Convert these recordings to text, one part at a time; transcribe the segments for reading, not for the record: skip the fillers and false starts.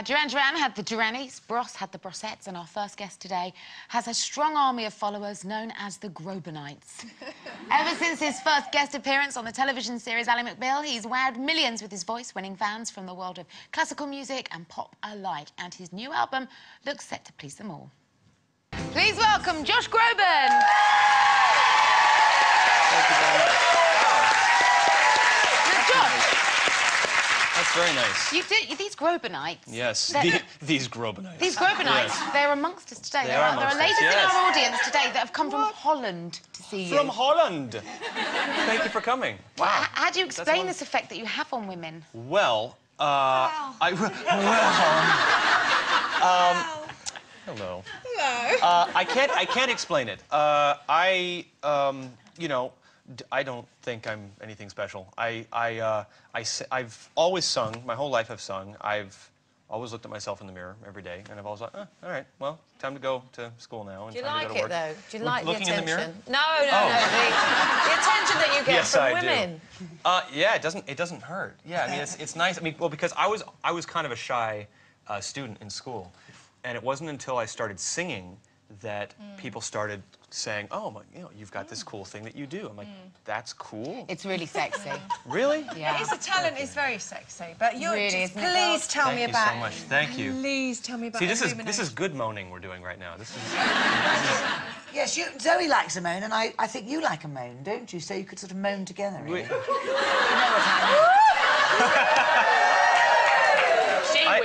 Duran had the Durannies, Bros had the Brossettes, and our first guest today has a strong army of followers known as the Grobanites. Ever since his first guest appearance on the television series Ally McBeal, he's wowed millions with his voice, winning fans from the world of classical music and pop alike. And his new album looks set to please them all. Please welcome Josh Groban. Thank you very much. Now, Josh. That's very nice. These Grobanites. Yes, these Grobanites. These Grobanites, yes. They're amongst us today. There are ladies yes. in our audience today that have come from Holland to see you. From Holland. Thank you for coming. Wow. How do you explain this effect that you have on women? Well, wow. Hello. Hello. I can't explain it. You know, I don't think I'm anything special. I've always sung. My whole life I've sung. I've always looked at myself in the mirror every day, and I've always thought, all right, well, time to go to school now. And do you time like to go to work. it, though? Do you like looking the attention? in the mirror? No. The attention that you get yes, from I women. Do. Yeah, it doesn't hurt. Yeah, I mean, it's nice. I mean, well, because I was kind of a shy student in school, and it wasn't until I started singing that people started saying, "Oh, my, you know, you've got this cool thing that you do." I'm like, "That's cool." It's really sexy. Really? Yeah. It is, the talent is very sexy, but you're really, just, please tell me about. Thank you so much. Thank you. Please tell me about. See, this is good moaning we're doing right now. This is. Yes, Zoe likes a moan, and I think you like a moan, don't you? So you could sort of moan together, really. You know what I mean?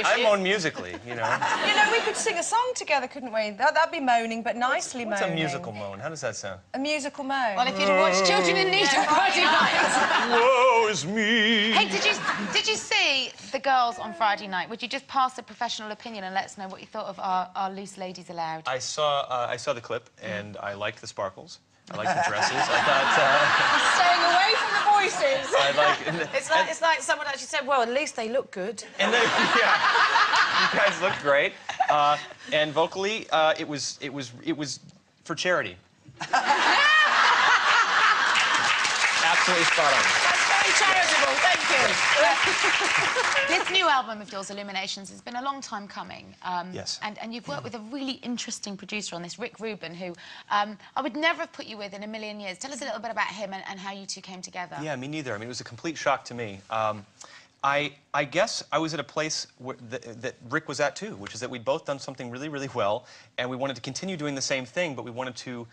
I moan musically, you know. You know, we could sing a song together, couldn't we? That'd be moaning, but nicely moaning. What's a musical moan? How does that sound? A musical moan. Well, if you'd watched Children in Need on Friday night. Woe is me. Hey, did you see the girls on Friday night? Would you just pass a professional opinion and let us know what you thought of our Loose Ladies Allowed? I saw the clip, and I liked the sparkles. I liked the dresses. I thought. Staying away from the voices. I like. It's like someone actually said, "Well, at least they look good." And then, yeah, you guys looked great. And vocally, it was for charity. Absolutely spot on. That's very charitable. Thank you. This new album of yours, Illuminations, has been a long time coming. Yes. And you've worked with a really interesting producer on this, Rick Groban, who I would never have put you with in a million years. Tell us a little bit about him and how you two came together. Yeah, me neither. I mean, it was a complete shock to me. I guess I was at a place that Rick was at too, which is that we'd both done something really, really well, and we wanted to continue doing the same thing, but we wanted to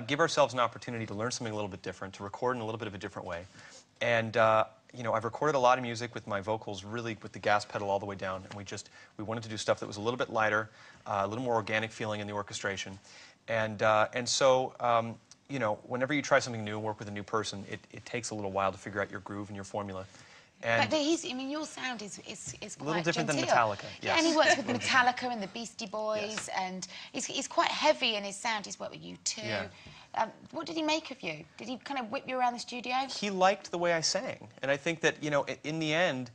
give ourselves an opportunity to learn something a little bit different, to record in a little bit of a different way. And you know, I've recorded a lot of music with my vocals really with the gas pedal all the way down, and we wanted to do stuff that was a little bit lighter, a little more organic feeling in the orchestration. And so, you know, whenever you try something new and work with a new person, it takes a little while to figure out your groove and your formula. And but I mean, your sound is quite a little different genteel. than Metallica. Yes. Yeah, and he works with Metallica and the Beastie Boys, yes. and he's quite heavy in his sound. He's worked with you too. Yeah. What did he make of you? Did he kind of whip you around the studio? He liked the way I sang, and I think that, you know, in the end,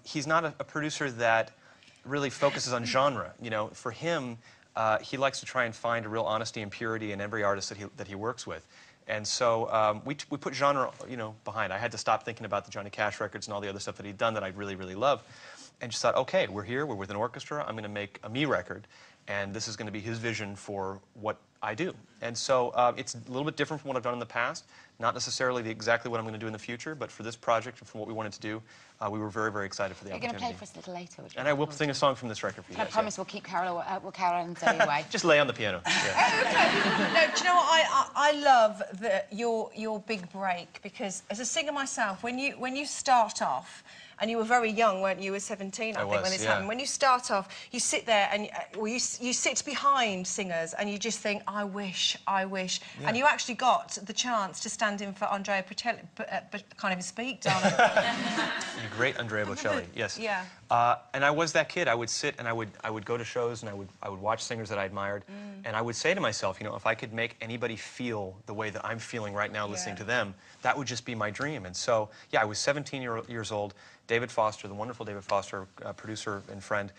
he's not a producer that really focuses on genre. You know, for him, he likes to try and find a real honesty and purity in every artist that he works with. And so we put genre, you know, behind. I had to stop thinking about the Johnny Cash records and all the other stuff that he'd done that I really, really love, and just thought, okay, we're here, we're with an orchestra, I'm going to make a me record, and this is going to be his vision for what I do. And so it's a little bit different from what I've done in the past, not necessarily exactly what I'm going to do in the future, but for this project and for what we wanted to do, we were very, very excited for the opportunity. You're going to play for us a little later, which and I will sing a song from this record for you guys. I promise we'll keep Carol and Zoe away. Just lay on the piano. Yeah. No, do you know what? I love your big break, because as a singer myself, when you start off, and you were very young, weren't you? You were 17, I think, when this happened. When you start off, you sit there and you sit behind singers and you just think, I wish. Yeah. And you actually got the chance to stand in for Andrea Bocelli, but can't even speak, darling. The great Andrea Bocelli, yes. Yeah. And I was that kid. I would sit and I would go to shows and I would watch singers that I admired, and I would say to myself, you know, if I could make anybody feel the way that I'm feeling right now listening to them, that would just be my dream. And so, yeah, I was 17 years old. David Foster, the wonderful David Foster, producer and friend,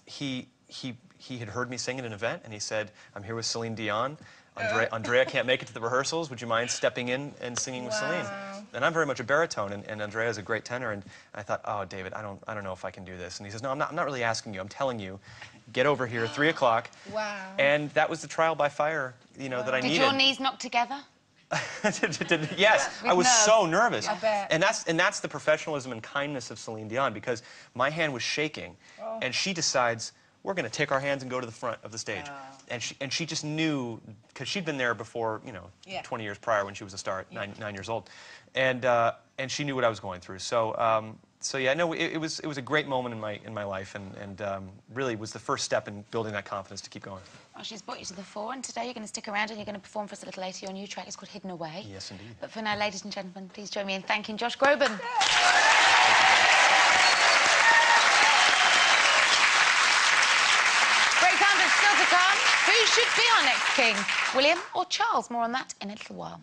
he he had heard me sing at an event, and he said, "I'm here with Celine Dion. Andrea can't make it to the rehearsals. Would you mind stepping in and singing with Celine?" And I'm very much a baritone, and Andrea is a great tenor. And I thought, "Oh, David, I don't know if I can do this." And he says, "No, I'm not really asking you. I'm telling you, get over here at 3 o'clock." Wow. And that was the trial by fire, you know, that I needed. Did your knees knock together? Yes, I was so nervous. I bet. And that's the professionalism and kindness of Celine Dion, because my hand was shaking, and she decides, we're going to take our hands and go to the front of the stage. And she just knew, because she'd been there before, you know, 20 years prior when she was a star at 9 years old. And she knew what I was going through. So yeah, no, it was a great moment in my life, and really was the first step in building that confidence to keep going. Well, she's brought you to the fore, and today you're going to stick around and you're going to perform for us a little later. Your new track is called Hidden Away. Yes, indeed. But for now, ladies and gentlemen, please join me in thanking Josh Groban. Great time, but still to come. Who should be our next king? William or Charles? More on that in a little while.